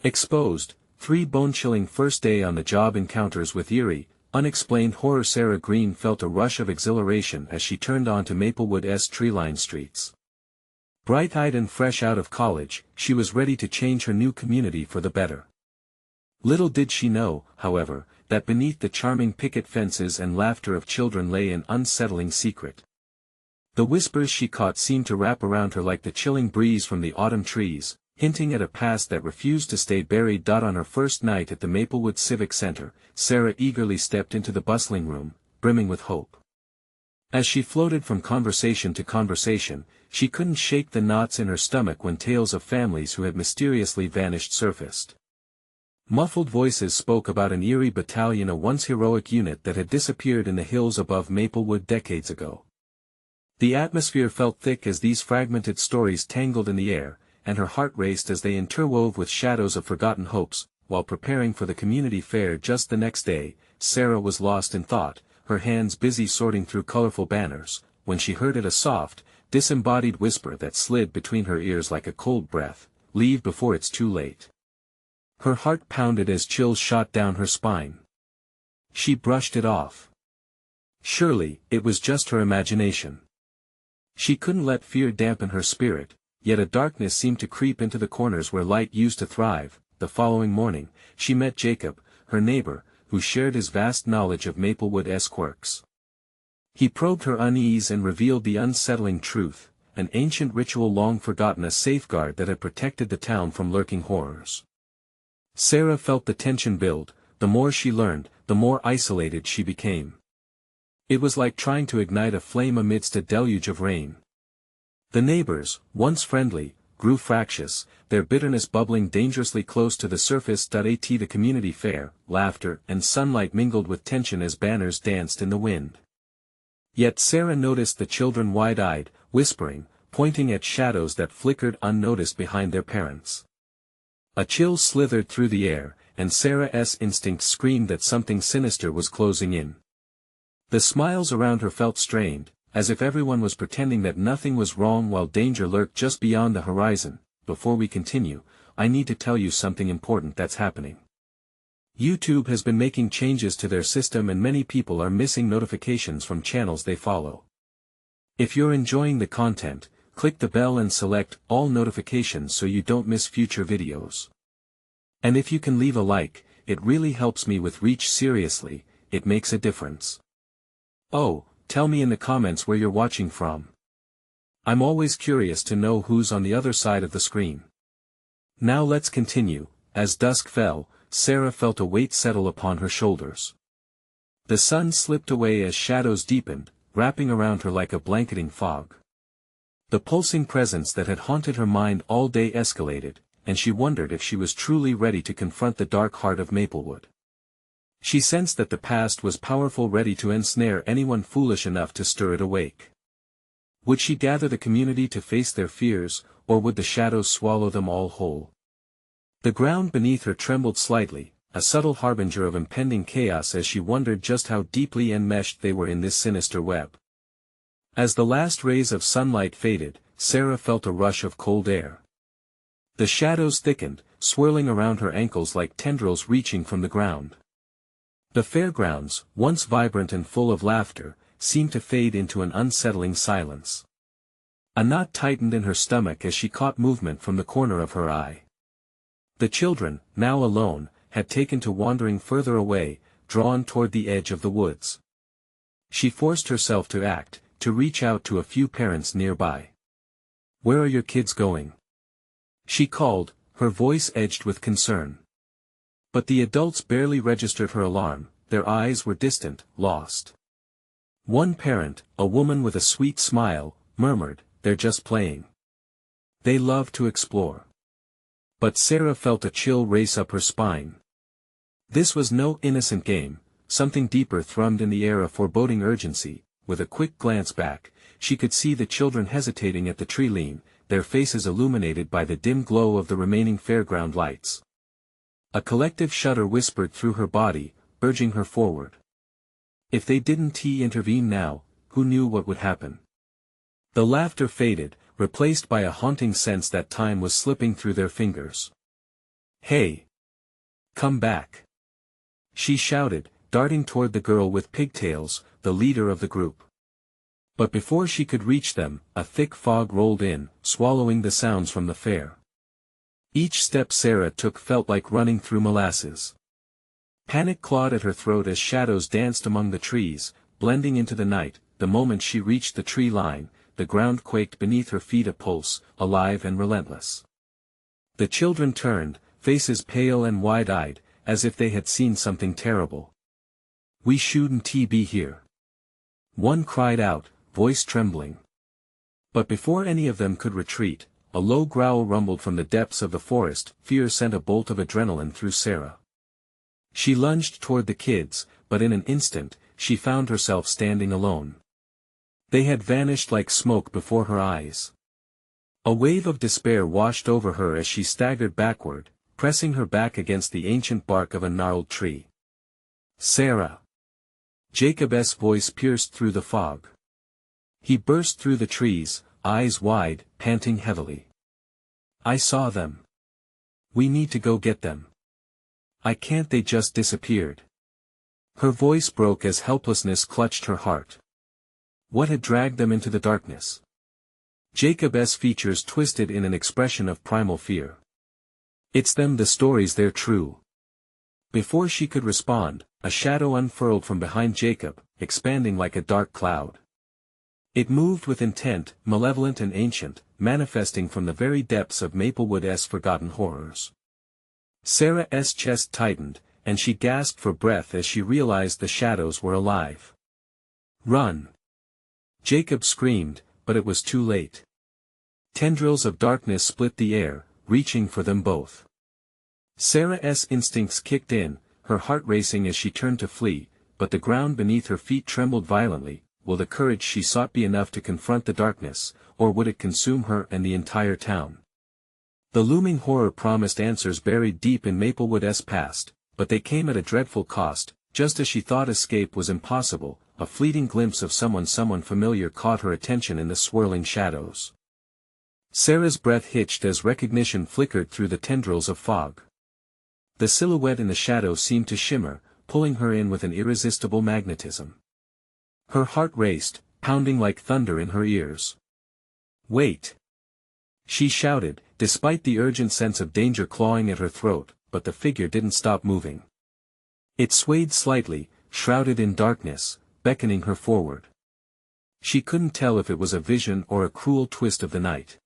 Exposed, 3 bone-chilling first-day on-the-job encounters with eerie, unexplained horror. Sarah Greene felt a rush of exhilaration as she turned onto Maplewood's tree-lined streets. Bright-eyed and fresh out of college, she was ready to change her new community for the better. Little did she know, however, that beneath the charming picket fences and laughter of children lay an unsettling secret. The whispers she caught seemed to wrap around her like the chilling breeze from the autumn trees, hinting at a past that refused to stay buried. On her first night at the Maplewood Civic Center, Sarah eagerly stepped into the bustling room, brimming with hope. As she floated from conversation to conversation, she couldn't shake the knots in her stomach when tales of families who had mysteriously vanished surfaced. Muffled voices spoke about an eerie battalion, a once heroic unit that had disappeared in the hills above Maplewood decades ago. The atmosphere felt thick as these fragmented stories tangled in the air, and her heart raced as they interwove with shadows of forgotten hopes. While preparing for the community fair just the next day, Sarah was lost in thought, her hands busy sorting through colorful banners, when she heard a soft, disembodied whisper that slid between her ears like a cold breath: "Leave before it's too late." Her heart pounded as chills shot down her spine. She brushed it off. Surely, it was just her imagination. She couldn't let fear dampen her spirit, yet a darkness seemed to creep into the corners where light used to thrive. The following morning, she met Jacob, her neighbor, who shared his vast knowledge of Maplewood's quirks. He probed her unease and revealed the unsettling truth: an ancient ritual long forgotten, a safeguard that had protected the town from lurking horrors. Sarah felt the tension build. The more she learned, the more isolated she became. It was like trying to ignite a flame amidst a deluge of rain. The neighbors, once friendly, grew fractious, their bitterness bubbling dangerously close to the surface. At the community fair, laughter and sunlight mingled with tension as banners danced in the wind. Yet Sarah noticed the children wide-eyed, whispering, pointing at shadows that flickered unnoticed behind their parents. A chill slithered through the air, and Sarah's instinct screamed that something sinister was closing in. The smiles around her felt strained, as if everyone was pretending that nothing was wrong while danger lurked just beyond the horizon. Before we continue, I need to tell you something important that's happening. YouTube has been making changes to their system and many people are missing notifications from channels they follow. If you're enjoying the content, click the bell and select all notifications so you don't miss future videos. And if you can leave a like, it really helps me with reach. Seriously, it makes a difference. Oh, tell me in the comments where you're watching from. I'm always curious to know who's on the other side of the screen. Now let's continue. As dusk fell, Sarah felt a weight settle upon her shoulders. The sun slipped away as shadows deepened, wrapping around her like a blanketing fog. The pulsing presence that had haunted her mind all day escalated, and she wondered if she was truly ready to confront the dark heart of Maplewood. She sensed that the past was powerful, ready to ensnare anyone foolish enough to stir it awake. Would she gather the community to face their fears, or would the shadows swallow them all whole? The ground beneath her trembled slightly, a subtle harbinger of impending chaos, as she wondered just how deeply enmeshed they were in this sinister web. As the last rays of sunlight faded, Sarah felt a rush of cold air. The shadows thickened, swirling around her ankles like tendrils reaching from the ground. The fairgrounds, once vibrant and full of laughter, seemed to fade into an unsettling silence. A knot tightened in her stomach as she caught movement from the corner of her eye. The children, now alone, had taken to wandering further away, drawn toward the edge of the woods. She forced herself to act, to reach out to a few parents nearby. "Where are your kids going?" she called, her voice edged with concern. But the adults barely registered her alarm, their eyes were distant, lost. One parent, a woman with a sweet smile, murmured, "They're just playing. They love to explore." But Sarah felt a chill race up her spine. This was no innocent game, something deeper thrummed in the air, a foreboding urgency. With a quick glance back, she could see the children hesitating at the tree lean, their faces illuminated by the dim glow of the remaining fairground lights. A collective shudder whispered through her body, urging her forward. If they didn't intervene now, who knew what would happen? The laughter faded, replaced by a haunting sense that time was slipping through their fingers. Hey! Come back! She shouted, darting toward the girl with pigtails, the leader of the group. But before she could reach them, a thick fog rolled in, swallowing the sounds from the fair. Each step Sarah took felt like running through molasses. Panic clawed at her throat as shadows danced among the trees, blending into the night. The moment she reached the tree line, the ground quaked beneath her feet, a pulse, alive and relentless. The children turned, faces pale and wide-eyed, as if they had seen something terrible. "We shouldn't be here," one cried out, voice trembling. But before any of them could retreat, a low growl rumbled from the depths of the forest. Fear sent a bolt of adrenaline through Sarah. She lunged toward the kids, but in an instant, she found herself standing alone. They had vanished like smoke before her eyes. A wave of despair washed over her as she staggered backward, pressing her back against the ancient bark of a gnarled tree. "Sarah!" Jacob's voice pierced through the fog. He burst through the trees, eyes wide, panting heavily. "I saw them. We need to go get them. I can't, they just disappeared." Her voice broke as helplessness clutched her heart. What had dragged them into the darkness? Jacob's features twisted in an expression of primal fear. "It's them, the stories, they're true." Before she could respond, a shadow unfurled from behind Jacob, expanding like a dark cloud. It moved with intent, malevolent and ancient, manifesting from the very depths of Maplewood's forgotten horrors. Sarah's chest tightened, and she gasped for breath as she realized the shadows were alive. "Run!" Jacob screamed, but it was too late. Tendrils of darkness split the air, reaching for them both. Sarah's instincts kicked in, her heart racing as she turned to flee, but the ground beneath her feet trembled violently. Will the courage she sought be enough to confront the darkness, or would it consume her and the entire town? The looming horror promised answers buried deep in Maplewood's past, but they came at a dreadful cost. Just as she thought escape was impossible, a fleeting glimpse of someone familiar caught her attention in the swirling shadows. Sarah's breath hitched as recognition flickered through the tendrils of fog. The silhouette in the shadow seemed to shimmer, pulling her in with an irresistible magnetism. Her heart raced, pounding like thunder in her ears. "Wait!" she shouted, despite the urgent sense of danger clawing at her throat, but the figure didn't stop moving. It swayed slightly, shrouded in darkness, beckoning her forward. She couldn't tell if it was a vision or a cruel twist of the night.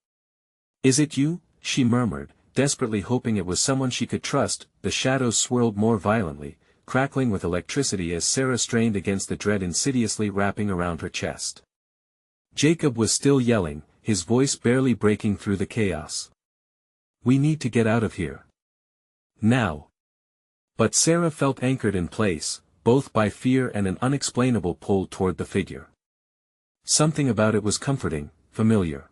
"Is it you?" she murmured, desperately hoping it was someone she could trust. The shadows swirled more violently, crackling with electricity as Sarah strained against the dread insidiously wrapping around her chest. Jacob was still yelling, his voice barely breaking through the chaos. "We need to get out of here. Now." But Sarah felt anchored in place, both by fear and an unexplainable pull toward the figure. Something about it was comforting, familiar.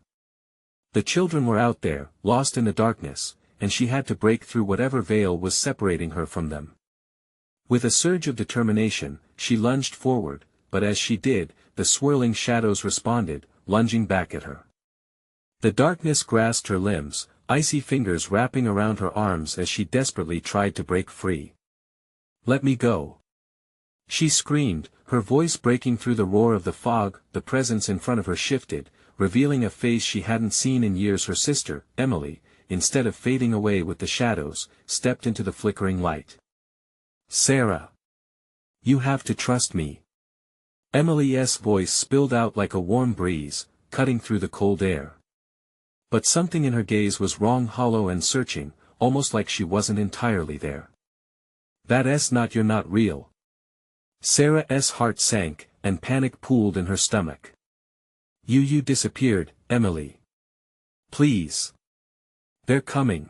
The children were out there, lost in the darkness, and she had to break through whatever veil was separating her from them. With a surge of determination, she lunged forward, but as she did, the swirling shadows responded, lunging back at her. The darkness grasped her limbs, icy fingers wrapping around her arms as she desperately tried to break free. "Let me go!" she screamed, her voice breaking through the roar of the fog. The presence in front of her shifted, revealing a face she hadn't seen in years. Her sister, Emily, instead of fading away with the shadows, stepped into the flickering light. "Sarah! You have to trust me." Emily's voice spilled out like a warm breeze, cutting through the cold air. But something in her gaze was wrong, hollow and searching, almost like she wasn't entirely there. "That's not, you're not real." Sarah's heart sank, and panic pooled in her stomach. You disappeared, Emily. Please. They're coming."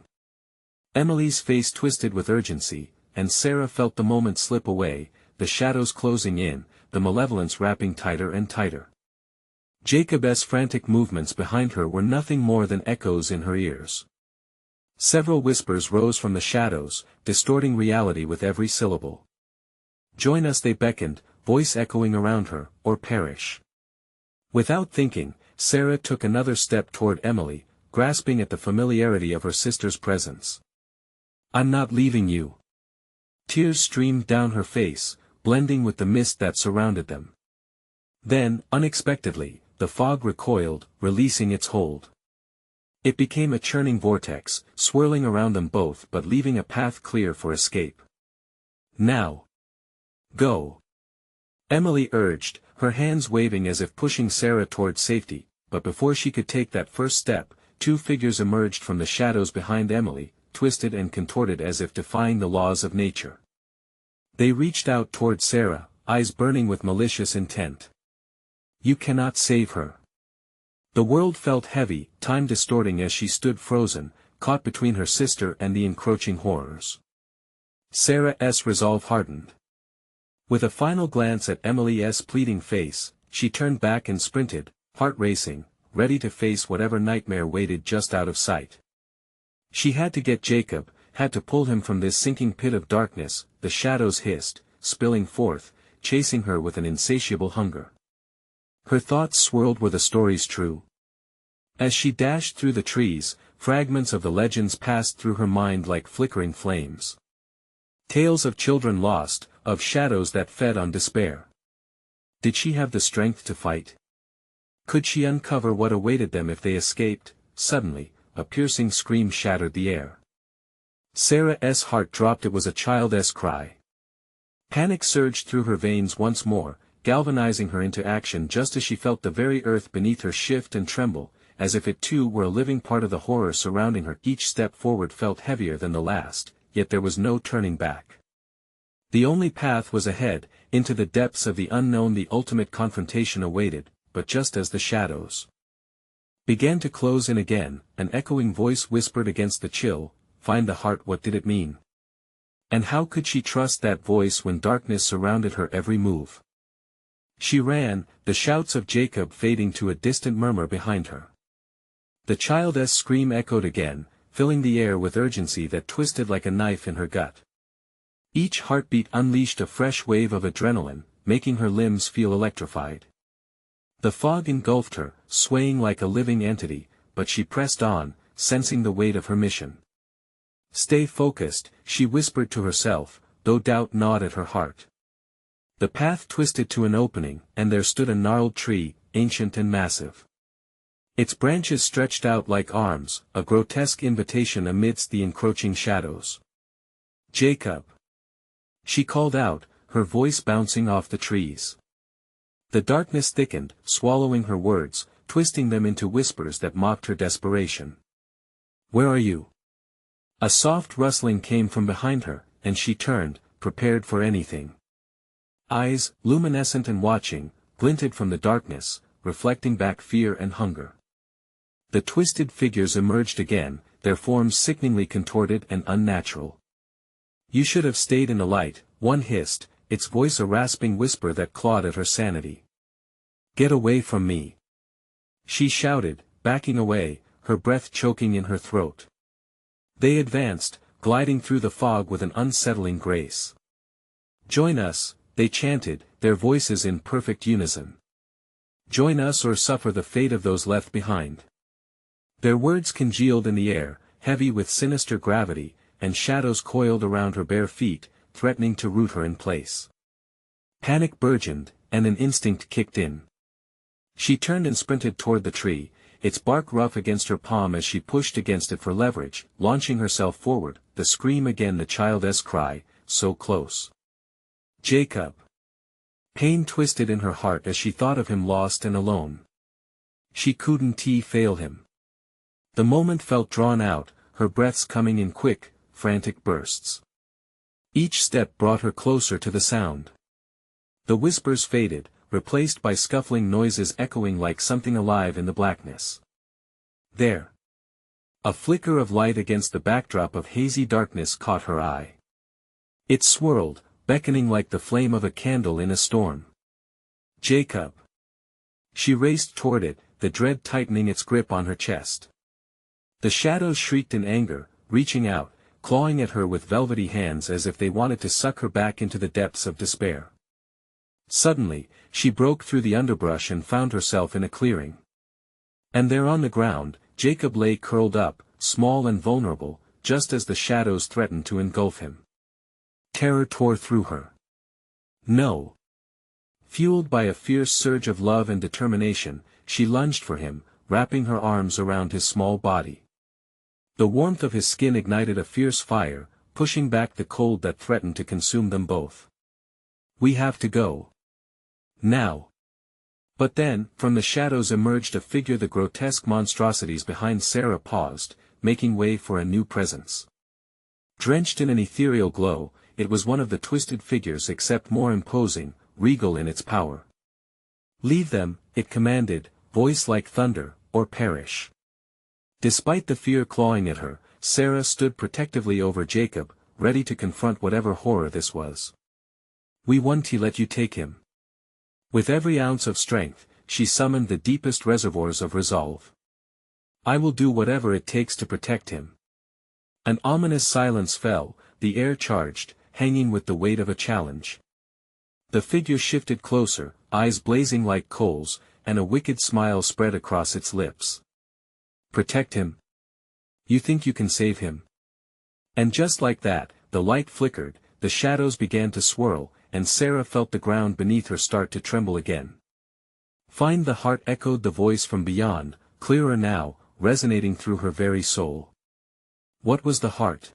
Emily's face twisted with urgency, and Sarah felt the moment slip away, the shadows closing in, the malevolence wrapping tighter and tighter. Jacob's frantic movements behind her were nothing more than echoes in her ears. Several whispers rose from the shadows, distorting reality with every syllable. "Join us," they beckoned, voice echoing around her, "or perish." Without thinking, Sarah took another step toward Emily, grasping at the familiarity of her sister's presence. I'm not leaving you. Tears streamed down her face, blending with the mist that surrounded them. Then, unexpectedly, the fog recoiled, releasing its hold. It became a churning vortex, swirling around them both but leaving a path clear for escape. Now. Go. Emily urged, her hands waving as if pushing Sarah toward safety, but before she could take that first step, two figures emerged from the shadows behind Emily, twisted and contorted as if defying the laws of nature. They reached out toward Sarah, eyes burning with malicious intent. You cannot save her. The world felt heavy, time distorting as she stood frozen, caught between her sister and the encroaching horrors. Sarah's resolve hardened. With a final glance at Emily's pleading face, she turned back and sprinted, heart racing, ready to face whatever nightmare waited just out of sight. She had to get Jacob, had to pull him from this sinking pit of darkness. The shadows hissed, spilling forth, chasing her with an insatiable hunger. Her thoughts swirled, were the stories true? As she dashed through the trees, fragments of the legends passed through her mind like flickering flames. Tales of children lost, of shadows that fed on despair. Did she have the strength to fight? Could she uncover what awaited them if they escaped? Suddenly, a piercing scream shattered the air. Sarah's heart dropped. It was a child's cry. Panic surged through her veins once more, galvanizing her into action just as she felt the very earth beneath her shift and tremble, as if it too were a living part of the horror surrounding her. Each step forward felt heavier than the last, yet there was no turning back. The only path was ahead, into the depths of the unknown. The ultimate confrontation awaited, but just as the shadows began to close in again, an echoing voice whispered against the chill, "Find the heart." What did it mean? And how could she trust that voice when darkness surrounded her every move? She ran, the shouts of Jacob fading to a distant murmur behind her. The child's scream echoed again, filling the air with urgency that twisted like a knife in her gut. Each heartbeat unleashed a fresh wave of adrenaline, making her limbs feel electrified. The fog engulfed her, swaying like a living entity, but she pressed on, sensing the weight of her mission. Stay focused, she whispered to herself, though doubt gnawed at her heart. The path twisted to an opening, and there stood a gnarled tree, ancient and massive. Its branches stretched out like arms, a grotesque invitation amidst the encroaching shadows. "Jacob!" she called out, her voice bouncing off the trees. The darkness thickened, swallowing her words, twisting them into whispers that mocked her desperation. "Where are you?" A soft rustling came from behind her, and she turned, prepared for anything. Eyes, luminescent and watching, glinted from the darkness, reflecting back fear and hunger. The twisted figures emerged again, their forms sickeningly contorted and unnatural. "You should have stayed in the light," one hissed, its voice a rasping whisper that clawed at her sanity. "Get away from me!" she shouted, backing away, her breath choking in her throat. They advanced, gliding through the fog with an unsettling grace. "Join us," they chanted, their voices in perfect unison. "Join us or suffer the fate of those left behind." Their words congealed in the air, heavy with sinister gravity, and shadows coiled around her bare feet, threatening to root her in place. Panic burgeoned, and an instinct kicked in. She turned and sprinted toward the tree, its bark rough against her palm as she pushed against it for leverage, launching herself forward, the scream again, the child's cry, so close. "Jacob!" Pain twisted in her heart as she thought of him lost and alone. She couldn't fail him. The moment felt drawn out, her breaths coming in quick, frantic bursts. Each step brought her closer to the sound. The whispers faded, replaced by scuffling noises echoing like something alive in the blackness. There! A flicker of light against the backdrop of hazy darkness caught her eye. It swirled, beckoning like the flame of a candle in a storm. "Jacob!" She raced toward it, the dread tightening its grip on her chest. The shadows shrieked in anger, reaching out, clawing at her with velvety hands as if they wanted to suck her back into the depths of despair. Suddenly, she broke through the underbrush and found herself in a clearing. And there on the ground, Jacob lay curled up, small and vulnerable, just as the shadows threatened to engulf him. Terror tore through her. No. Fueled by a fierce surge of love and determination, she lunged for him, wrapping her arms around his small body. The warmth of his skin ignited a fierce fire, pushing back the cold that threatened to consume them both. "We have to go. Now." But then, from the shadows emerged a figure. The grotesque monstrosities behind Sarah paused, making way for a new presence. Drenched in an ethereal glow, it was one of the twisted figures, except more imposing, regal in its power. "Leave them," it commanded, voice like thunder, "or perish." Despite the fear clawing at her, Sarah stood protectively over Jacob, ready to confront whatever horror this was. "We won't let you take him." With every ounce of strength, she summoned the deepest reservoirs of resolve. "I will do whatever it takes to protect him." An ominous silence fell, the air charged, hanging with the weight of a challenge. The figure shifted closer, eyes blazing like coals, and a wicked smile spread across its lips. "Protect him? You think you can save him?" And just like that, the light flickered, the shadows began to swirl, and Sarah felt the ground beneath her start to tremble again. "Find the heart," echoed the voice from beyond, clearer now, resonating through her very soul. What was the heart?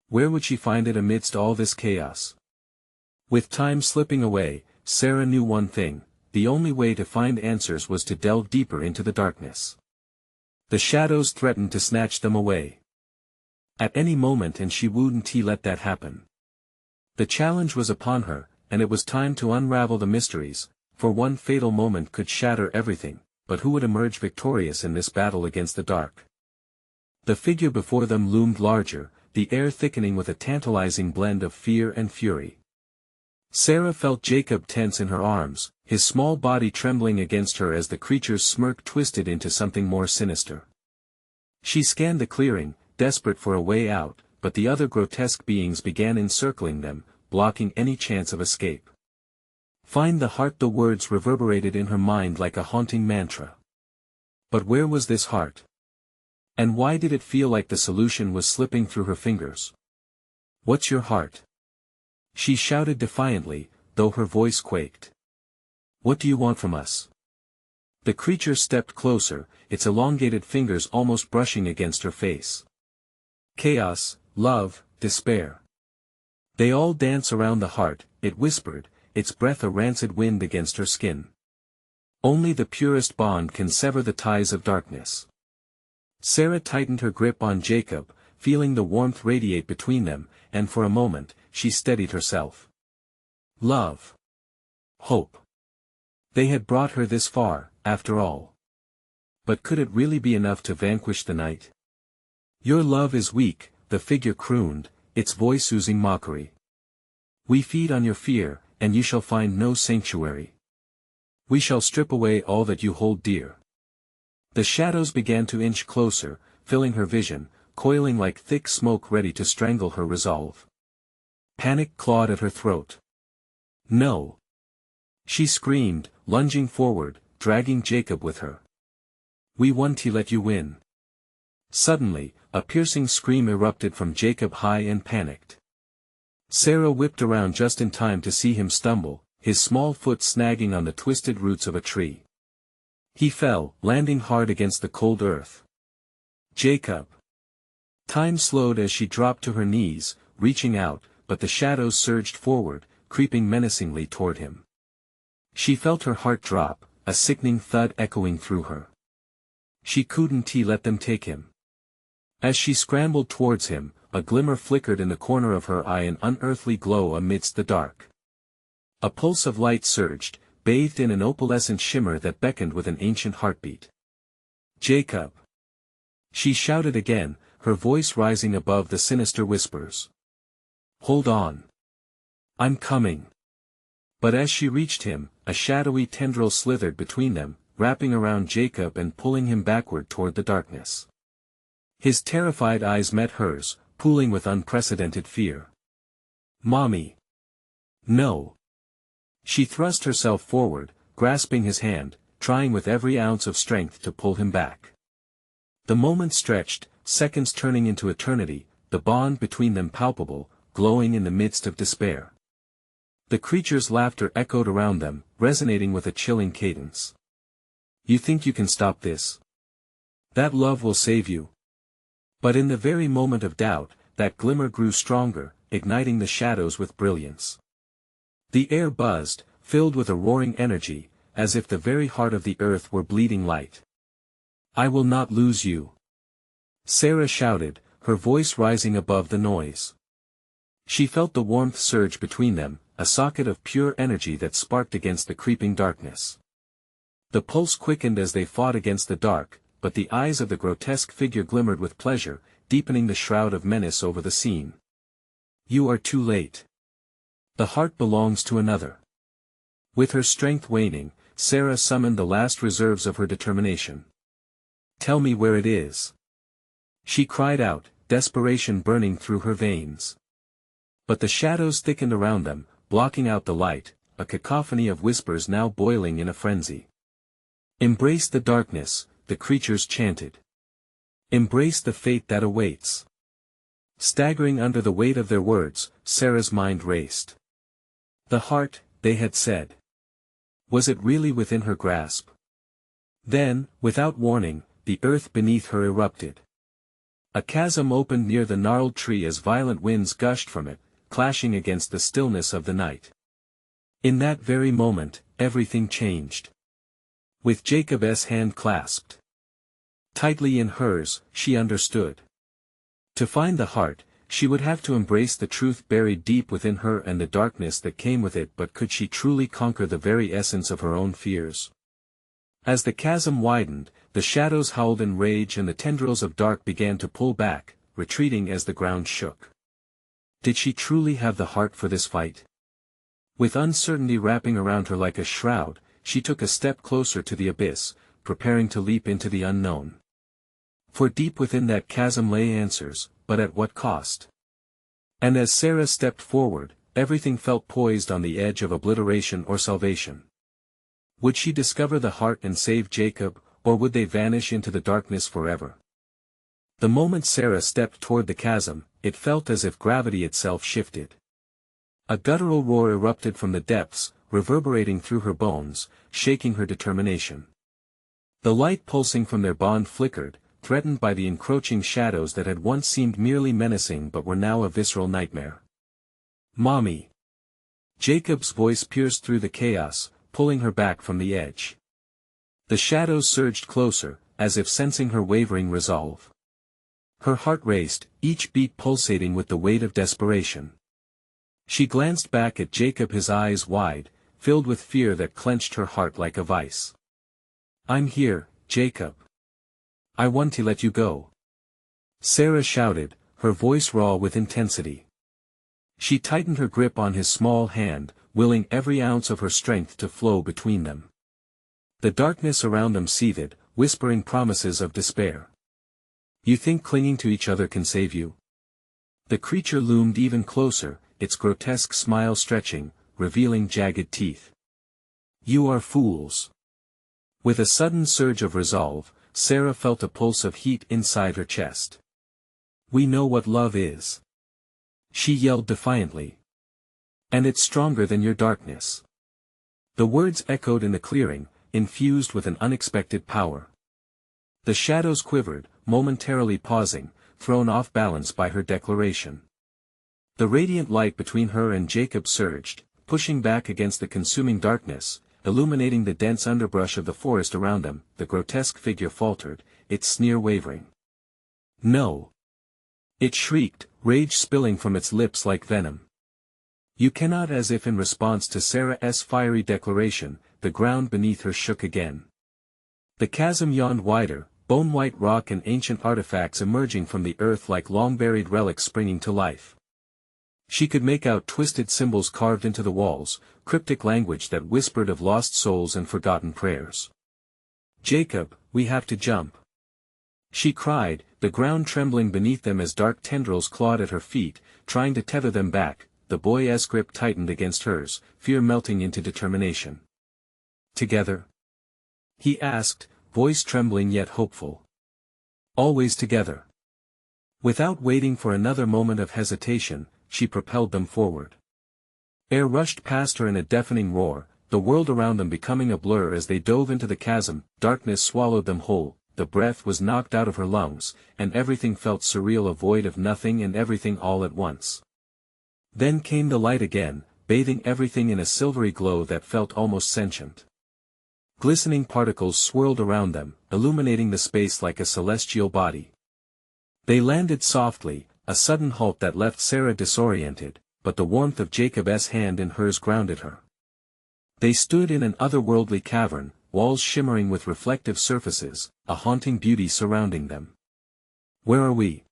Where would she find it amidst all this chaos? With time slipping away, Sarah knew one thing: the only way to find answers was to delve deeper into the darkness. The shadows threatened to snatch them away at any moment, and she wouldn't let that happen. The challenge was upon her, and it was time to unravel the mysteries, for one fatal moment could shatter everything, but who would emerge victorious in this battle against the dark? The figure before them loomed larger, the air thickening with a tantalizing blend of fear and fury. Sarah felt Jacob tense in her arms, his small body trembling against her as the creature's smirk twisted into something more sinister. She scanned the clearing, desperate for a way out, but the other grotesque beings began encircling them, blocking any chance of escape. "Find the heart," the words reverberated in her mind like a haunting mantra. But where was this heart? And why did it feel like the solution was slipping through her fingers? "What's your heart?" she shouted defiantly, though her voice quaked. "What do you want from us?" The creature stepped closer, its elongated fingers almost brushing against her face. "Chaos, love, despair. They all dance around the heart," it whispered, its breath a rancid wind against her skin. "Only the purest bond can sever the ties of darkness." Sarah tightened her grip on Jacob, feeling the warmth radiate between them, and for a moment, she steadied herself. Love. Hope. They had brought her this far, after all. But could it really be enough to vanquish the night? "Your love is weak," the figure crooned, its voice oozing mockery. "We feed on your fear, and you shall find no sanctuary. We shall strip away all that you hold dear." The shadows began to inch closer, filling her vision, coiling like thick smoke ready to strangle her resolve. Panic clawed at her throat. "No!" she screamed, lunging forward, dragging Jacob with her. "We won't let you win." Suddenly, a piercing scream erupted from Jacob, high and panicked. Sarah whipped around just in time to see him stumble, his small foot snagging on the twisted roots of a tree. He fell, landing hard against the cold earth. "Jacob!" Time slowed as she dropped to her knees, reaching out, but the shadows surged forward, creeping menacingly toward him. She felt her heart drop, a sickening thud echoing through her. She couldn't let them take him. As she scrambled towards him, a glimmer flickered in the corner of her eye, an unearthly glow amidst the dark. A pulse of light surged, bathed in an opalescent shimmer that beckoned with an ancient heartbeat. "Jacob!" she shouted again, her voice rising above the sinister whispers. "Hold on. I'm coming." But as she reached him, a shadowy tendril slithered between them, wrapping around Jacob and pulling him backward toward the darkness. His terrified eyes met hers, pooling with unprecedented fear. "Mommy! No!" She thrust herself forward, grasping his hand, trying with every ounce of strength to pull him back. The moment stretched, seconds turning into eternity, the bond between them palpable, glowing in the midst of despair. The creature's laughter echoed around them, resonating with a chilling cadence. You think you can stop this? That love will save you. But in the very moment of doubt, that glimmer grew stronger, igniting the shadows with brilliance. The air buzzed, filled with a roaring energy, as if the very heart of the earth were bleeding light. I will not lose you. Sarah shouted, her voice rising above the noise. She felt the warmth surge between them, a socket of pure energy that sparked against the creeping darkness. The pulse quickened as they fought against the dark, but the eyes of the grotesque figure glimmered with pleasure, deepening the shroud of menace over the scene. You are too late. The heart belongs to another. With her strength waning, Sarah summoned the last reserves of her determination. Tell me where it is. She cried out, desperation burning through her veins. But the shadows thickened around them, blocking out the light, a cacophony of whispers now boiling in a frenzy. Embrace the darkness, the creatures chanted. Embrace the fate that awaits. Staggering under the weight of their words, Sarah's mind raced. The heart, they had said. Was it really within her grasp? Then, without warning, the earth beneath her erupted. A chasm opened near the gnarled tree as violent winds gushed from it, clashing against the stillness of the night. In that very moment, everything changed. With Jacob's hand clasped tightly in hers, she understood. To find the heart, she would have to embrace the truth buried deep within her and the darkness that came with it, but could she truly conquer the very essence of her own fears? As the chasm widened, the shadows howled in rage and the tendrils of dark began to pull back, retreating as the ground shook. Did she truly have the heart for this fight? With uncertainty wrapping around her like a shroud, she took a step closer to the abyss, preparing to leap into the unknown. For deep within that chasm lay answers, but at what cost? And as Sarah stepped forward, everything felt poised on the edge of obliteration or salvation. Would she discover the heart and save Jacob, or would they vanish into the darkness forever? The moment Sarah stepped toward the chasm, it felt as if gravity itself shifted. A guttural roar erupted from the depths, reverberating through her bones, shaking her determination. The light pulsing from their bond flickered, threatened by the encroaching shadows that had once seemed merely menacing but were now a visceral nightmare. Mommy! Jacob's voice pierced through the chaos, pulling her back from the edge. The shadows surged closer, as if sensing her wavering resolve. Her heart raced, each beat pulsating with the weight of desperation. She glanced back at Jacob, his eyes wide, filled with fear that clenched her heart like a vice. I'm here, Jacob. I want to let you go. Sarah shouted, her voice raw with intensity. She tightened her grip on his small hand, willing every ounce of her strength to flow between them. The darkness around them seethed, whispering promises of despair. You think clinging to each other can save you? The creature loomed even closer, its grotesque smile stretching, revealing jagged teeth. You are fools. With a sudden surge of resolve, Sarah felt a pulse of heat inside her chest. We know what love is. She yelled defiantly. And it's stronger than your darkness. The words echoed in the clearing, infused with an unexpected power. The shadows quivered, momentarily pausing, thrown off balance by her declaration. The radiant light between her and Jacob surged, pushing back against the consuming darkness, illuminating the dense underbrush of the forest around them. The grotesque figure faltered, its sneer wavering. No! It shrieked, rage spilling from its lips like venom. You cannot. As if in response to Sarah's fiery declaration, the ground beneath her shook again. The chasm yawned wider, bone-white rock and ancient artifacts emerging from the earth like long-buried relics springing to life. She could make out twisted symbols carved into the walls, cryptic language that whispered of lost souls and forgotten prayers. Jacob, we have to jump. She cried, the ground trembling beneath them as dark tendrils clawed at her feet, trying to tether them back. The boy's grip tightened against hers, fear melting into determination. Together? He asked, voice trembling yet hopeful. Always together. Without waiting for another moment of hesitation, she propelled them forward. Air rushed past her in a deafening roar, the world around them becoming a blur as they dove into the chasm. Darkness swallowed them whole, the breath was knocked out of her lungs, and everything felt surreal, a void of nothing and everything all at once. Then came the light again, bathing everything in a silvery glow that felt almost sentient. Glistening particles swirled around them, illuminating the space like a celestial body. They landed softly, a sudden halt that left Sarah disoriented, but the warmth of Jacob's hand in hers grounded her. They stood in an otherworldly cavern, walls shimmering with reflective surfaces, a haunting beauty surrounding them. "Where are we?"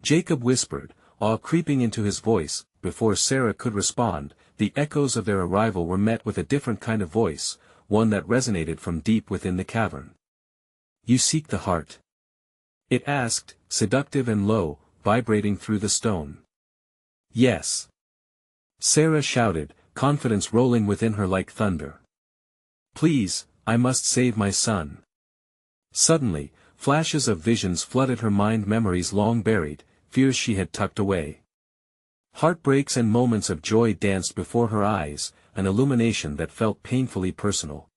Jacob whispered, awe creeping into his voice. Before Sarah could respond, the echoes of their arrival were met with a different kind of voice, one that resonated from deep within the cavern. "You seek the heart?" it asked, seductive and low, vibrating through the stone. "Yes," Sarah shouted, confidence rolling within her like thunder. "Please, I must save my son." Suddenly, flashes of visions flooded her mind, memories long buried, fears she had tucked away. Heartbreaks and moments of joy danced before her eyes, an illumination that felt painfully personal.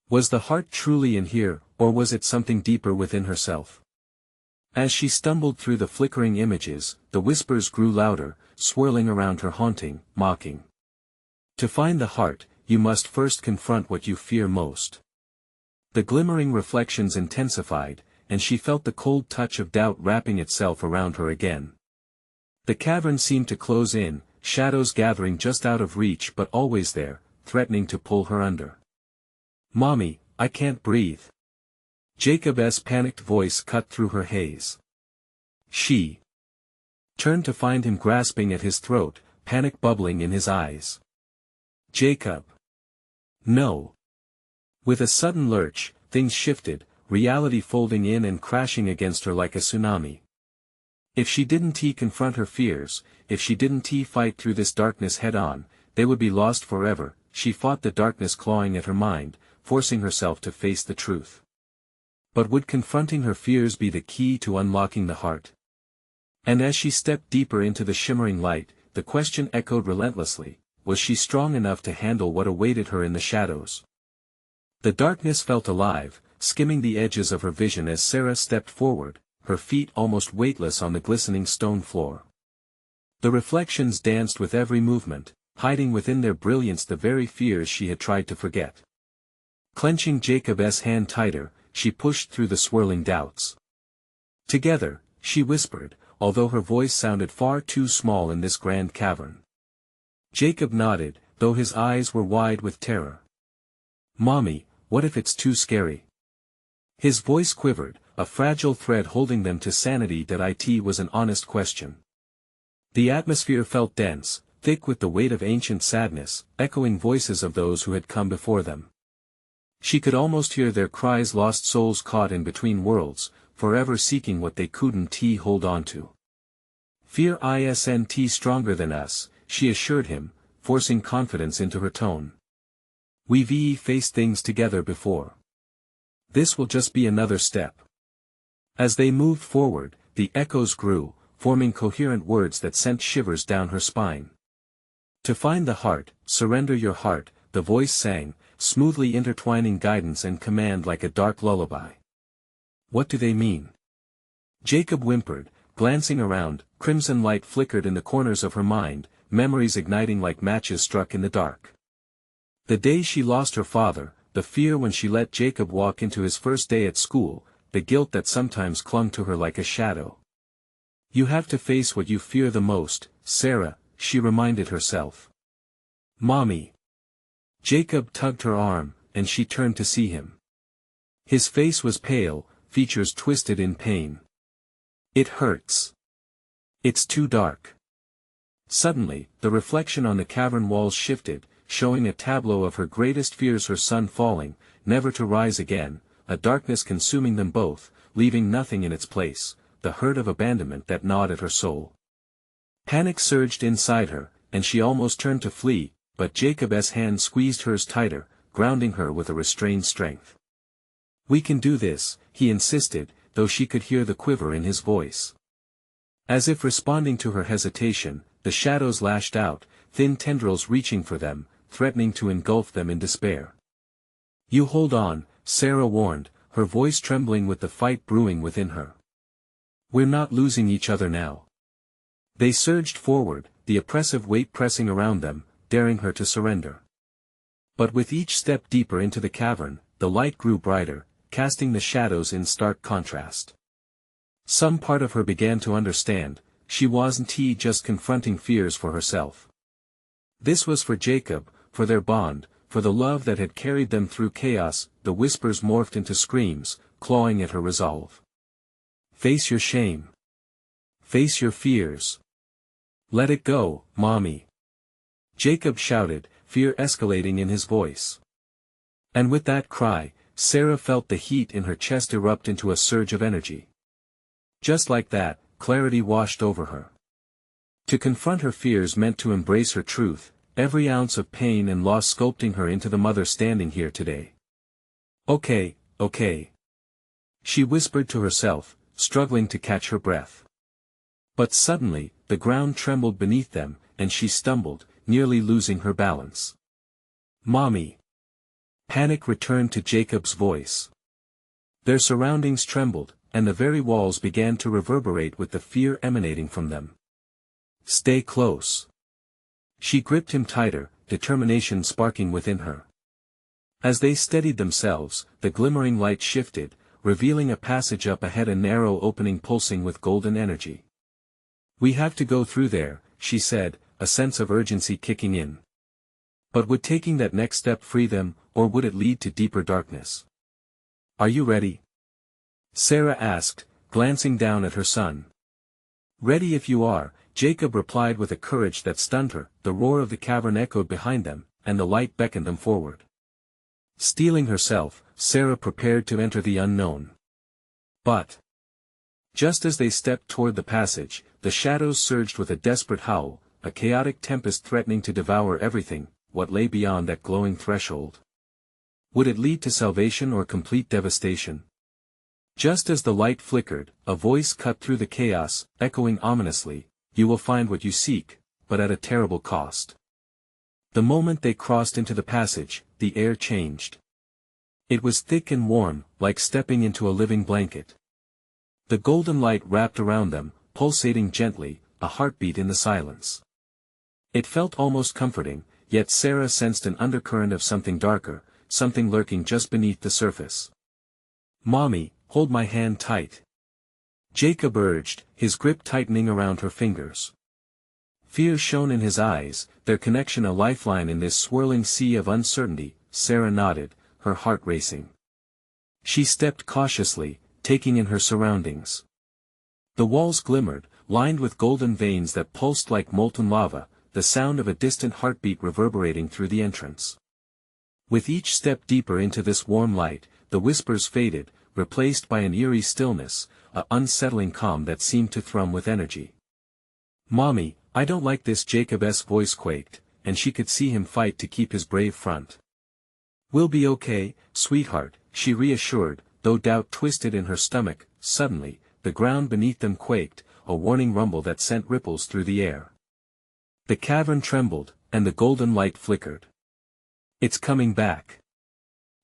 Was the heart truly in here, or was it something deeper within herself? As she stumbled through the flickering images, the whispers grew louder, swirling around her, haunting, mocking. "To find the heart, you must first confront what you fear most." The glimmering reflections intensified, and she felt the cold touch of doubt wrapping itself around her again. The cavern seemed to close in, shadows gathering just out of reach but always there, threatening to pull her under. "Mommy, I can't breathe." Jacob's panicked voice cut through her haze. She turned to find him grasping at his throat, panic bubbling in his eyes. "Jacob! No!" With a sudden lurch, things shifted, reality folding in and crashing against her like a tsunami. If she didn't confront her fears, if she didn't fight through this darkness head-on, they would be lost forever. She fought the darkness clawing at her mind, forcing herself to face the truth. But would confronting her fears be the key to unlocking the heart? And as she stepped deeper into the shimmering light, the question echoed relentlessly, was she strong enough to handle what awaited her in the shadows? The darkness felt alive, skimming the edges of her vision as Sarah stepped forward, her feet almost weightless on the glistening stone floor. The reflections danced with every movement, hiding within their brilliance the very fears she had tried to forget. Clenching Jacob's hand tighter, she pushed through the swirling doubts. "Together," she whispered, although her voice sounded far too small in this grand cavern. Jacob nodded, though his eyes were wide with terror. "Mommy, what if it's too scary?" His voice quivered, a fragile thread holding them to sanity. That it was an honest question. The atmosphere felt dense, thick with the weight of ancient sadness, echoing voices of those who had come before them. She could almost hear their cries, lost souls caught in between worlds, forever seeking what they couldn't hold on to. "Fear isn't stronger than us," she assured him, forcing confidence into her tone. "We've faced things together before. This will just be another step." As they moved forward, the echoes grew, forming coherent words that sent shivers down her spine. "To find the heart, surrender your heart," the voice sang, smoothly intertwining guidance and command like a dark lullaby. "What do they mean?" Jacob whimpered, glancing around. Crimson light flickered in the corners of her mind, memories igniting like matches struck in the dark. The day she lost her father, the fear when she let Jacob walk into his first day at school, the guilt that sometimes clung to her like a shadow. "You have to face what you fear the most, Sarah," she reminded herself. "Mommy." Jacob tugged her arm, and she turned to see him. His face was pale, features twisted in pain. "It hurts. It's too dark." Suddenly, the reflection on the cavern walls shifted, showing a tableau of her greatest fears, her son falling, never to rise again, a darkness consuming them both, leaving nothing in its place, the hurt of abandonment that gnawed at her soul. Panic surged inside her, and she almost turned to flee, but Jacob's hand squeezed hers tighter, grounding her with a restrained strength. "We can do this," he insisted, though she could hear the quiver in his voice. As if responding to her hesitation, the shadows lashed out, thin tendrils reaching for them, threatening to engulf them in despair. "You hold on," Sarah warned, her voice trembling with the fight brewing within her. "We're not losing each other now." They surged forward, the oppressive weight pressing around them, daring her to surrender. But with each step deeper into the cavern, the light grew brighter, casting the shadows in stark contrast. Some part of her began to understand, she wasn't just confronting fears for herself. This was for Jacob, for their bond, for the love that had carried them through chaos. The whispers morphed into screams, clawing at her resolve. "Face your shame. Face your fears. Let it go, Mommy." Jacob shouted, fear escalating in his voice. And with that cry, Sarah felt the heat in her chest erupt into a surge of energy. Just like that, clarity washed over her. To confront her fears meant to embrace her truth, every ounce of pain and loss sculpting her into the mother standing here today. Okay. She whispered to herself, struggling to catch her breath. But suddenly, the ground trembled beneath them, and she stumbled, nearly losing her balance. "Mommy!" Panic returned to Jacob's voice. Their surroundings trembled, and the very walls began to reverberate with the fear emanating from them. "Stay close." She gripped him tighter, determination sparking within her. As they steadied themselves, the glimmering light shifted, revealing a passage up ahead, a narrow opening pulsing with golden energy. "We have to go through there," she said, a sense of urgency kicking in. But would taking that next step free them, or would it lead to deeper darkness? "Are you ready?" Sarah asked, glancing down at her son. "Ready if you are," Jacob replied with a courage that stunned her. The roar of the cavern echoed behind them, and the light beckoned them forward. Steeling herself, Sarah prepared to enter the unknown. But just as they stepped toward the passage, the shadows surged with a desperate howl, a chaotic tempest threatening to devour everything, what lay beyond that glowing threshold. Would it lead to salvation or complete devastation? Just as the light flickered, a voice cut through the chaos, echoing ominously, "You will find what you seek, but at a terrible cost." The moment they crossed into the passage, the air changed. It was thick and warm, like stepping into a living blanket. The golden light wrapped around them, pulsating gently, a heartbeat in the silence. It felt almost comforting, yet Sarah sensed an undercurrent of something darker, something lurking just beneath the surface. "Mommy, hold my hand tight," Jacob urged, his grip tightening around her fingers. Fear shone in his eyes, their connection a lifeline in this swirling sea of uncertainty. Sarah nodded, her heart racing. She stepped cautiously, taking in her surroundings. The walls glimmered, lined with golden veins that pulsed like molten lava, the sound of a distant heartbeat reverberating through the entrance. With each step deeper into this warm light, the whispers faded, replaced by an eerie stillness, an unsettling calm that seemed to thrum with energy. "Mommy, I don't like this." Jacob's voice quaked, and she could see him fight to keep his brave front. "We'll be okay, sweetheart," she reassured, though doubt twisted in her stomach. Suddenly, the ground beneath them quaked, a warning rumble that sent ripples through the air. The cavern trembled, and the golden light flickered. "It's coming back,"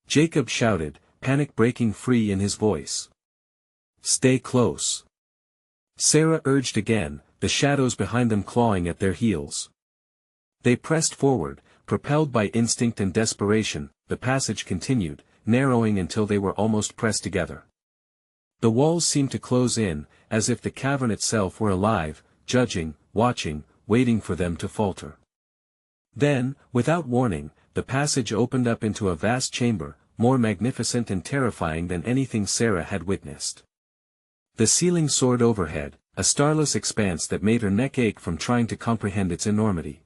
Jacob shouted, panic breaking free in his voice. "Stay close," Sarah urged again, the shadows behind them clawing at their heels. They pressed forward, propelled by instinct and desperation. The passage continued, narrowing until they were almost pressed together. The walls seemed to close in, as if the cavern itself were alive, judging, watching, waiting for them to falter. Then, without warning, the passage opened up into a vast chamber, more magnificent and terrifying than anything Sarah had witnessed. The ceiling soared overhead, a starless expanse that made her neck ache from trying to comprehend its enormity.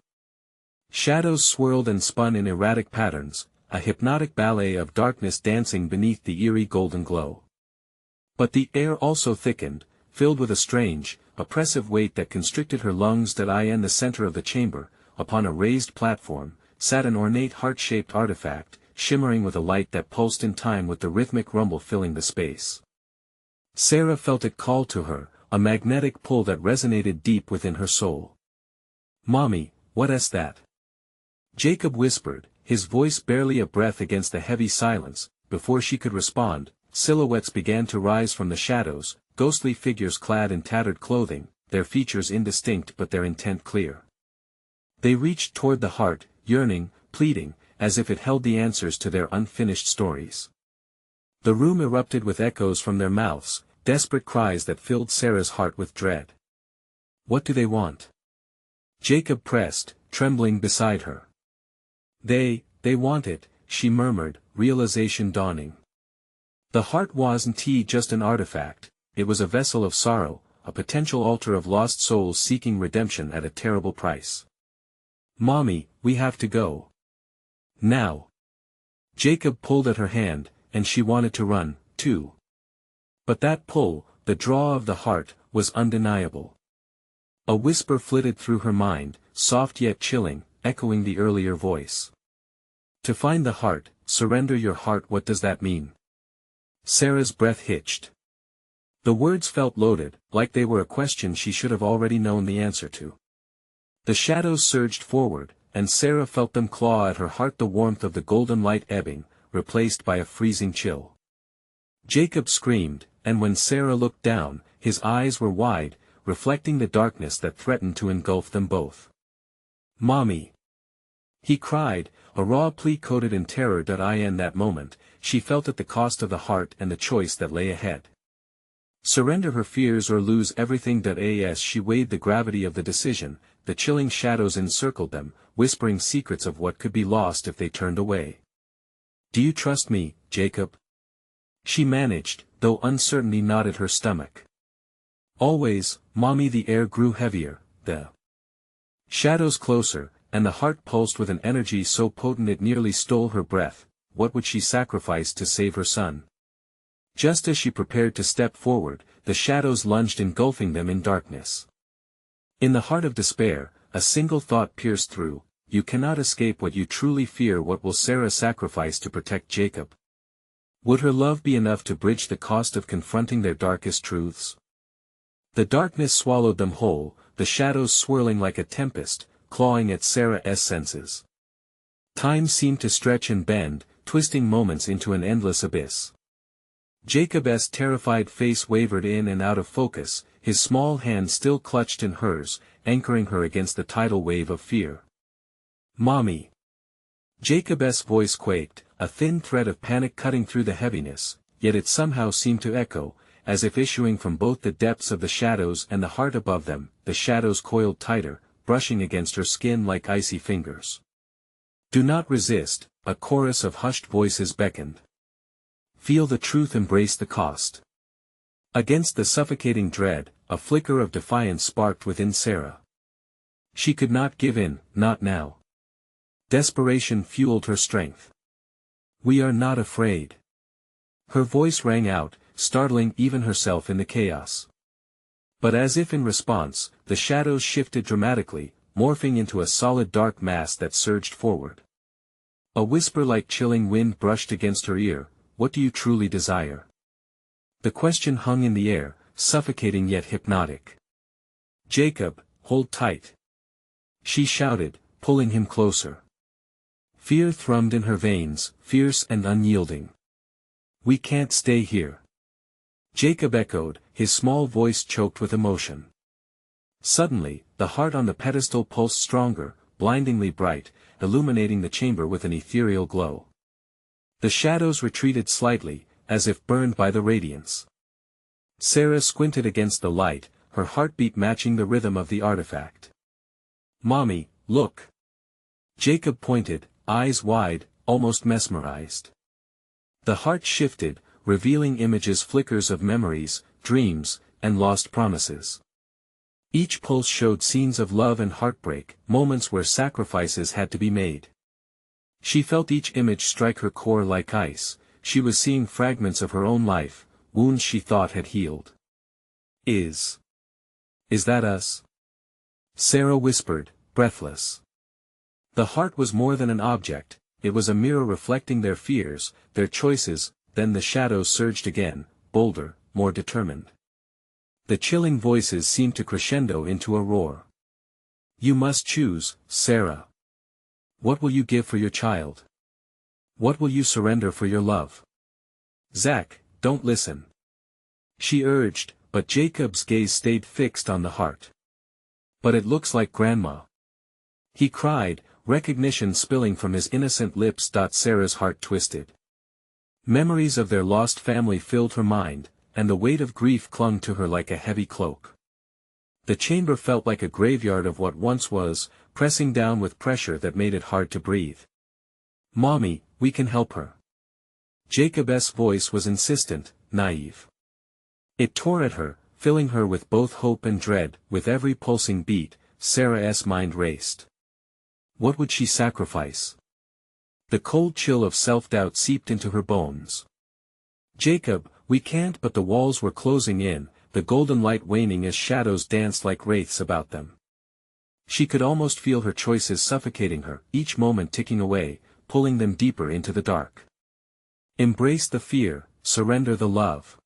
Shadows swirled and spun in erratic patterns, a hypnotic ballet of darkness dancing beneath the eerie golden glow. But the air also thickened, filled with a strange, oppressive weight that constricted her lungs. That in the center of the chamber, upon a raised platform, sat an ornate heart-shaped artifact, shimmering with a light that pulsed in time with the rhythmic rumble filling the space. Sarah felt it call to her, a magnetic pull that resonated deep within her soul. "Mommy, what's that?" Jacob whispered, his voice barely a breath against the heavy silence. Before she could respond, silhouettes began to rise from the shadows, ghostly figures clad in tattered clothing, their features indistinct but their intent clear. They reached toward the heart, yearning, pleading, as if it held the answers to their unfinished stories. The room erupted with echoes from their mouths, desperate cries that filled Sarah's heart with dread. "What do they want?" Jacob pressed, trembling beside her. They want it," she murmured, realization dawning. The heart wasn't just an artifact, it was a vessel of sorrow, a potential altar of lost souls seeking redemption at a terrible price. "Mommy, we have to go. Now." Jacob pulled at her hand, and she wanted to run, too. But that pull, the draw of the heart, was undeniable. A whisper flitted through her mind, soft yet chilling, echoing the earlier voice. "To find the heart, surrender your heart." What does that mean? Sarah's breath hitched. The words felt loaded, like they were a question she should have already known the answer to. The shadows surged forward, and Sarah felt them claw at her heart, the warmth of the golden light ebbing, replaced by a freezing chill. Jacob screamed, and when Sarah looked down, his eyes were wide, reflecting the darkness that threatened to engulf them both. "Mommy!" he cried, a raw plea coated in terror. In that moment, she felt at the cost of the heart and the choice that lay ahead. Surrender her fears or lose everything. As she weighed the gravity of the decision, the chilling shadows encircled them, whispering secrets of what could be lost if they turned away. "Do you trust me, Jacob?" she managed, though uncertainty knotted her stomach. "Always, Mommy." The air grew heavier, the shadows closer, and the heart pulsed with an energy so potent it nearly stole her breath. What would she sacrifice to save her son? Just as she prepared to step forward, the shadows lunged, engulfing them in darkness. In the heart of despair, a single thought pierced through: you cannot escape what you truly fear. What will Sarah sacrifice to protect Jacob? Would her love be enough to bridge the cost of confronting their darkest truths? The darkness swallowed them whole, the shadows swirling like a tempest, clawing at Sarah's senses. Time seemed to stretch and bend, twisting moments into an endless abyss. Jacob's terrified face wavered in and out of focus, his small hand still clutched in hers, anchoring her against the tidal wave of fear. "Mommy!" Jacob's voice quaked, a thin thread of panic cutting through the heaviness, yet it somehow seemed to echo, as if issuing from both the depths of the shadows and the heart above them. The shadows coiled tighter, brushing against her skin like icy fingers. "Do not resist," a chorus of hushed voices beckoned. "Feel the truth, embrace the cost." Against the suffocating dread, a flicker of defiance sparked within Sarah. She could not give in, not now. Desperation fueled her strength. "We are not afraid." Her voice rang out, startling even herself in the chaos. But as if in response, the shadows shifted dramatically, morphing into a solid dark mass that surged forward. A whisper like chilling wind brushed against her ear: "What do you truly desire?" The question hung in the air, suffocating yet hypnotic. "Jacob, hold tight," she shouted, pulling him closer. Fear thrummed in her veins, fierce and unyielding. "We can't stay here," Jacob echoed, his small voice choked with emotion. Suddenly, the heart on the pedestal pulsed stronger, blindingly bright, illuminating the chamber with an ethereal glow. The shadows retreated slightly, as if burned by the radiance. Sarah squinted against the light, her heartbeat matching the rhythm of the artifact. "Mommy, look!" Jacob pointed, eyes wide, almost mesmerized. The heart shifted, revealing images, flickers of memories, dreams, and lost promises. Each pulse showed scenes of love and heartbreak, moments where sacrifices had to be made. She felt each image strike her core like ice. She was seeing fragments of her own life, wounds she thought had healed. Is that us?" Sarah whispered, breathless. The heart was more than an object, it was a mirror reflecting their fears, their choices. Then the shadows surged again, bolder, more determined. The chilling voices seemed to crescendo into a roar. You must choose, Sarah. What will you give for your child? What will you surrender for your love? Zach, don't listen. She urged, but Jacob's gaze stayed fixed on the heart. But it looks like Grandma. He cried, recognition spilling from his innocent lips. Sarah's heart twisted. Memories of their lost family filled her mind, and the weight of grief clung to her like a heavy cloak. The chamber felt like a graveyard of what once was, pressing down with pressure that made it hard to breathe. Mommy, we can help her. Jacob's voice was insistent, naive. It tore at her, filling her with both hope and dread. With every pulsing beat, Sarah's mind raced. What would she sacrifice? The cold chill of self-doubt seeped into her bones. Jacob, we can't. But the walls were closing in, the golden light waning as shadows danced like wraiths about them. She could almost feel her choices suffocating her, each moment ticking away, pulling them deeper into the dark. Embrace the fear, surrender the love.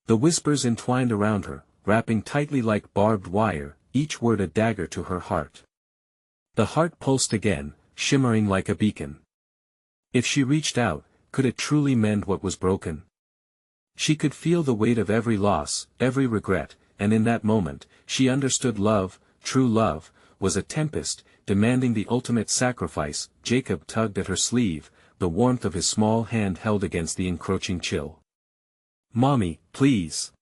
The whispers entwined around her, wrapping tightly like barbed wire, each word a dagger to her heart. The heart pulsed again, shimmering like a beacon. If she reached out, could it truly mend what was broken? She could feel the weight of every loss, every regret, and in that moment, she understood love, true love, was a tempest, demanding the ultimate sacrifice. Jacob tugged at her sleeve, the warmth of his small hand held against the encroaching chill. Mommy, please.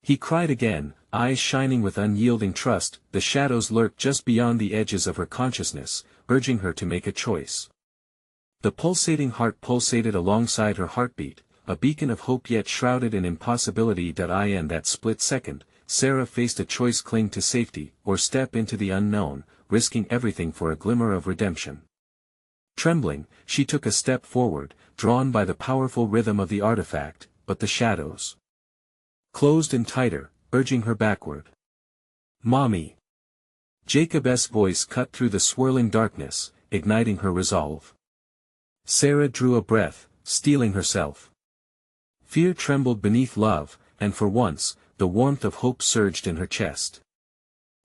He cried again, eyes shining with unyielding trust. The shadows lurked just beyond the edges of her consciousness, urging her to make a choice. The pulsating heart pulsated alongside her heartbeat, a beacon of hope yet shrouded in impossibility. In that split second, Sarah faced a choice: cling to safety, or step into the unknown, risking everything for a glimmer of redemption. Trembling, she took a step forward, drawn by the powerful rhythm of the artifact, but the shadows closed in tighter, urging her backward. Mommy. Jacob's voice cut through the swirling darkness, igniting her resolve. Sarah drew a breath, steeling herself. Fear trembled beneath love, and for once, the warmth of hope surged in her chest.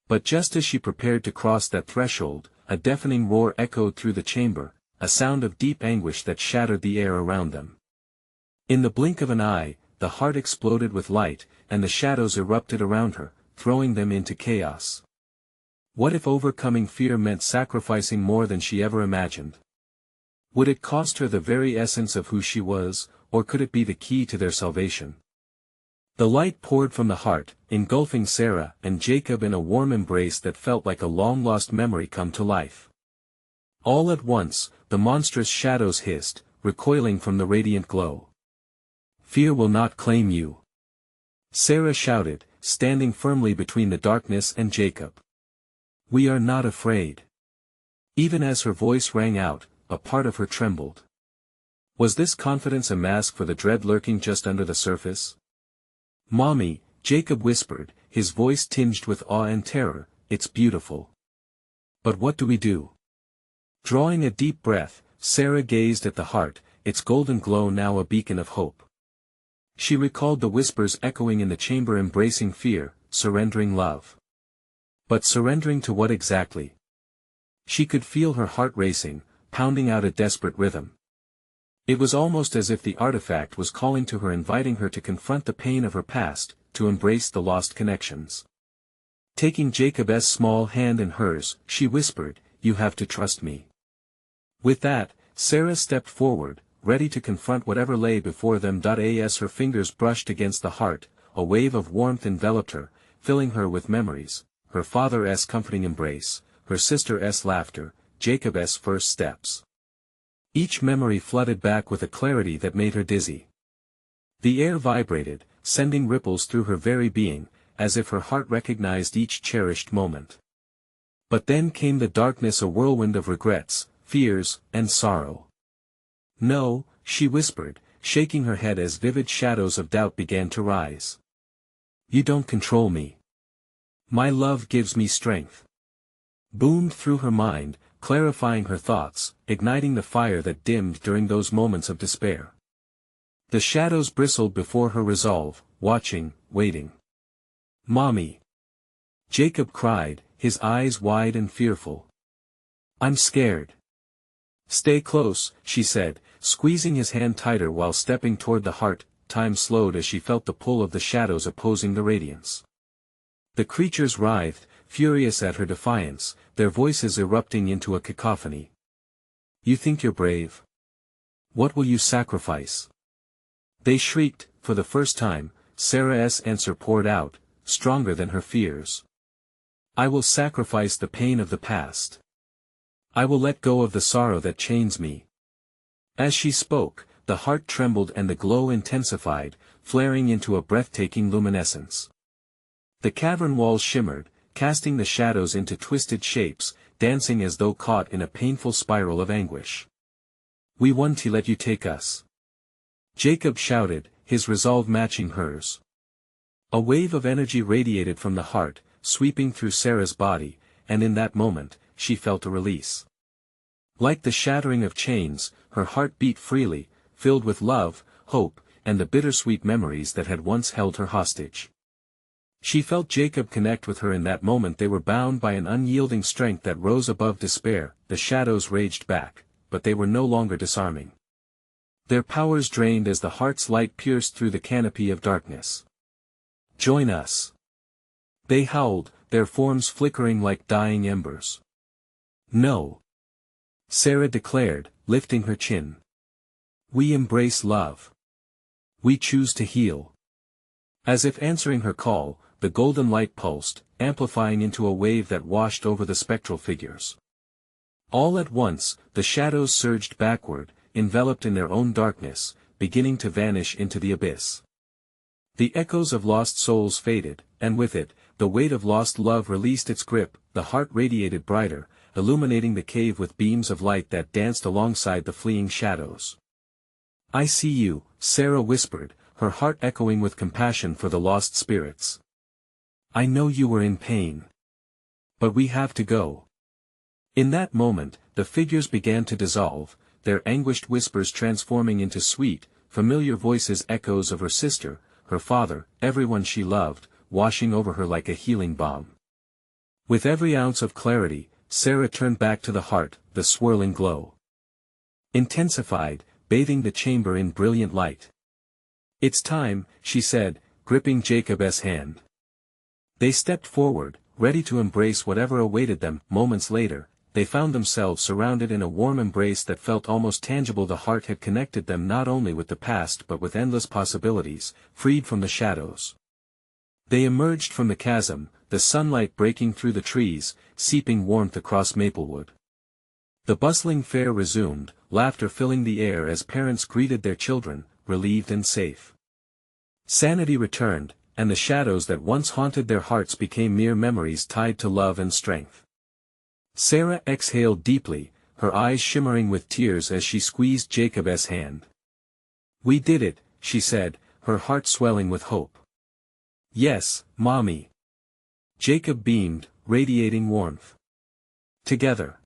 But just as she prepared to cross that threshold, a deafening roar echoed through the chamber, a sound of deep anguish that shattered the air around them. In the blink of an eye, the heart exploded with light, and the shadows erupted around her, throwing them into chaos. What if overcoming fear meant sacrificing more than she ever imagined? Would it cost her the very essence of who she was, or could it be the key to their salvation? The light poured from the heart, engulfing Sarah and Jacob in a warm embrace that felt like a long-lost memory come to life. All at once, the monstrous shadows hissed, recoiling from the radiant glow. Fear will not claim you. Sarah shouted, standing firmly between the darkness and Jacob. We are not afraid. Even as her voice rang out, a part of her trembled. Was this confidence a mask for the dread lurking just under the surface? Mommy, Jacob whispered, his voice tinged with awe and terror, it's beautiful. But what do we do? Drawing a deep breath, Sarah gazed at the heart, its golden glow now a beacon of hope. She recalled the whispers echoing in the chamber, embracing fear, surrendering love. But surrendering to what exactly? She could feel her heart racing, pounding out a desperate rhythm. It was almost as if the artifact was calling to her, inviting her to confront the pain of her past, to embrace the lost connections. Taking Jacob's small hand in hers, she whispered, "You have to trust me." With that, Sarah stepped forward, ready to confront whatever lay before them. As her fingers brushed against the heart, a wave of warmth enveloped her, filling her with memories, her father's comforting embrace, her sister's laughter, Jacob's first steps. Each memory flooded back with a clarity that made her dizzy. The air vibrated, sending ripples through her very being, as if her heart recognized each cherished moment. But then came the darkness, a whirlwind of regrets, fears, and sorrow. No, she whispered, shaking her head as vivid shadows of doubt began to rise. You don't control me. My love gives me strength. Boomed through her mind, clarifying her thoughts, igniting the fire that dimmed during those moments of despair. The shadows bristled before her resolve, watching, waiting. Mommy! Jacob cried, his eyes wide and fearful. I'm scared. Stay close, she said, squeezing his hand tighter while stepping toward the heart. Time slowed as she felt the pull of the shadows opposing the radiance. The creatures writhed, furious at her defiance, their voices erupting into a cacophony. You think you're brave? What will you sacrifice? They shrieked. For the first time, Sarah's answer poured out, stronger than her fears. I will sacrifice the pain of the past. I will let go of the sorrow that chains me. As she spoke, the heart trembled and the glow intensified, flaring into a breathtaking luminescence. The cavern walls shimmered, casting the shadows into twisted shapes, dancing as though caught in a painful spiral of anguish. We want to let you take us. Jacob shouted, his resolve matching hers. A wave of energy radiated from the heart, sweeping through Sarah's body, and in that moment, she felt a release. Like the shattering of chains, her heart beat freely, filled with love, hope, and the bittersweet memories that had once held her hostage. She felt Jacob connect with her in that moment. They were bound by an unyielding strength that rose above despair. The shadows raged back, but they were no longer disarming. Their powers drained as the heart's light pierced through the canopy of darkness. Join us! They howled, their forms flickering like dying embers. No! Sarah declared, lifting her chin. We embrace love. We choose to heal. As if answering her call, the golden light pulsed, amplifying into a wave that washed over the spectral figures. All at once, the shadows surged backward, enveloped in their own darkness, beginning to vanish into the abyss. The echoes of lost souls faded, and with it, the weight of lost love released its grip. The heart radiated brighter, illuminating the cave with beams of light that danced alongside the fleeing shadows. I see you, Sarah whispered, her heart echoing with compassion for the lost spirits. I know you were in pain. But we have to go. In that moment, the figures began to dissolve, their anguished whispers transforming into sweet, familiar voices, echoes of her sister, her father, everyone she loved, washing over her like a healing balm. With every ounce of clarity, Sarah turned back to the heart, the swirling glow intensified, bathing the chamber in brilliant light. It's time, she said, gripping Jacob's hand. They stepped forward, ready to embrace whatever awaited them. Moments later, they found themselves surrounded in a warm embrace that felt almost tangible. The heart had connected them not only with the past but with endless possibilities, freed from the shadows. They emerged from the chasm, the sunlight breaking through the trees, seeping warmth across Maplewood. The bustling fair resumed, laughter filling the air as parents greeted their children, relieved and safe. Sanity returned, and the shadows that once haunted their hearts became mere memories tied to love and strength. Sarah exhaled deeply, her eyes shimmering with tears as she squeezed Jacob's hand. We did it, she said, her heart swelling with hope. Yes, Mommy. Jacob beamed, radiating warmth. Together.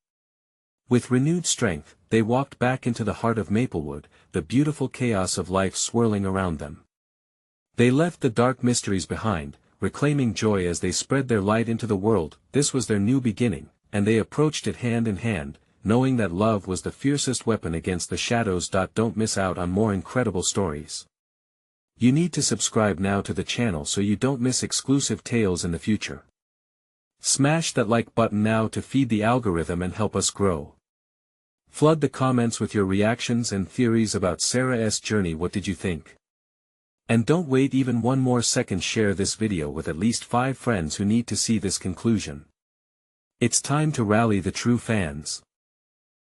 With renewed strength, they walked back into the heart of Maplewood, the beautiful chaos of life swirling around them. They left the dark mysteries behind, reclaiming joy as they spread their light into the world. This was their new beginning, and they approached it hand in hand, knowing that love was the fiercest weapon against the shadows. Don't miss out on more incredible stories. You need to subscribe now to the channel so you don't miss exclusive tales in the future. Smash that like button now to feed the algorithm and help us grow. Flood the comments with your reactions and theories about Sarah's journey. What did you think? And don't wait even one more second. Share this video with at least 5 friends who need to see this conclusion. It's time to rally the true fans.